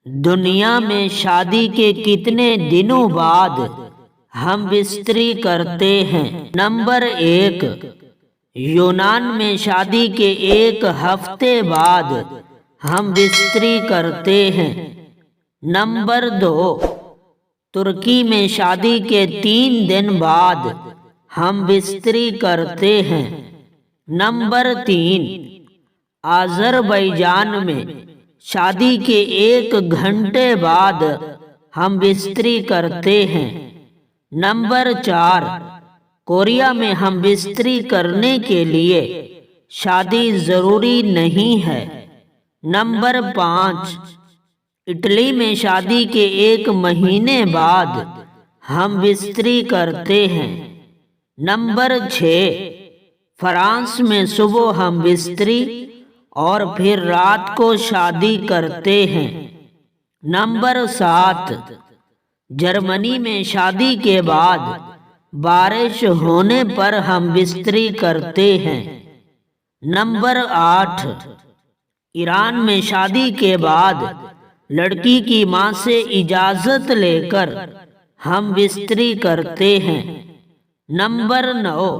दुनिया में शादी के कितने दिनों बाद हम बिस्तरी करते हैं? नंबर 1, यूनान में शादी के 1 हफ्ते बाद हम बिस्तरी करते हैं। नंबर 2, तुर्की में शादी के 3 दिन बाद हम बिस्तरी करते हैं। नंबर 3, अज़रबैजान में शादी के 1 घंटे बाद हम बिस्तरी करते हैं। नंबर 4, कोरिया में हम बिस्तरी करने के लिए शादी जरूरी नहीं है। नंबर 5, इटली में शादी के 1 महीने बाद हम बिस्तरी करते हैं। नंबर 6, फ्रांस में सुबह हम बिस्तरी और फिर रात को शादी करते हैं। नंबर 7, जर्मनी में शादी के बाद बारिश होने पर हम बिस्तरी करते हैं। नंबर 8, ईरान में शादी के बाद लड़की की मां से इजाजत लेकर हम बिस्तरी करते हैं। नंबर 9,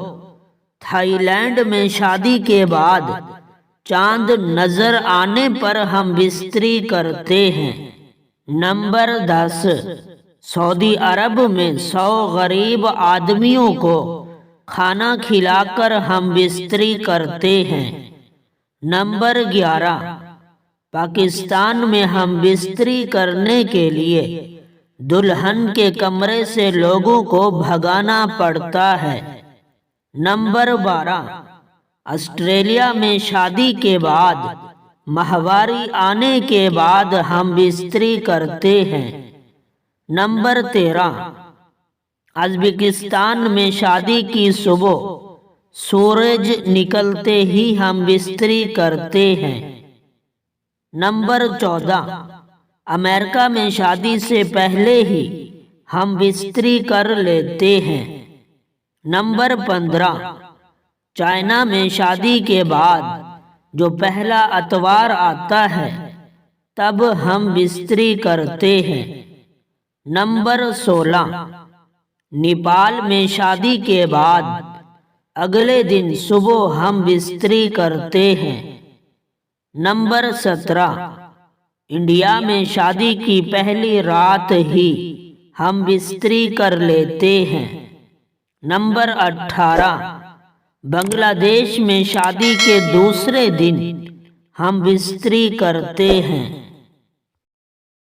थाईलैंड में शादी के बाद चांद नजर आने पर हम बिस्तरी करते हैं। नंबर 10, सऊदी अरब में 100 गरीब आदमियों को खाना खिलाकर हम बिस्तरी करते हैं। नंबर 11, पाकिस्तान में हम बिस्तरी करने के लिए दुल्हन के कमरे से लोगों को भगाना पड़ता है। नंबर 12, ऑस्ट्रेलिया में शादी के बाद माहवारी आने के बाद हम बिस्तरी करते हैं। नंबर 13, उज़्बेकिस्तान में शादी की सुबह सूरज निकलते ही हम बिस्तरी करते हैं। नंबर 14, अमेरिका में शादी से पहले ही हम बिस्तरी कर लेते हैं। नंबर 15, चाइना में शादी के बाद जो पहला अतवार आता है तब हम बिस्तरी करते हैं। नंबर 16, नेपाल में शादी के बाद अगले दिन सुबह हम बिस्तरी करते हैं। नंबर 17, इंडिया में शादी की पहली रात ही हम बिस्तरी कर लेते हैं। नंबर 18, बांग्लादेश में शादी के दूसरे दिन हम बिस्तरी करते हैं।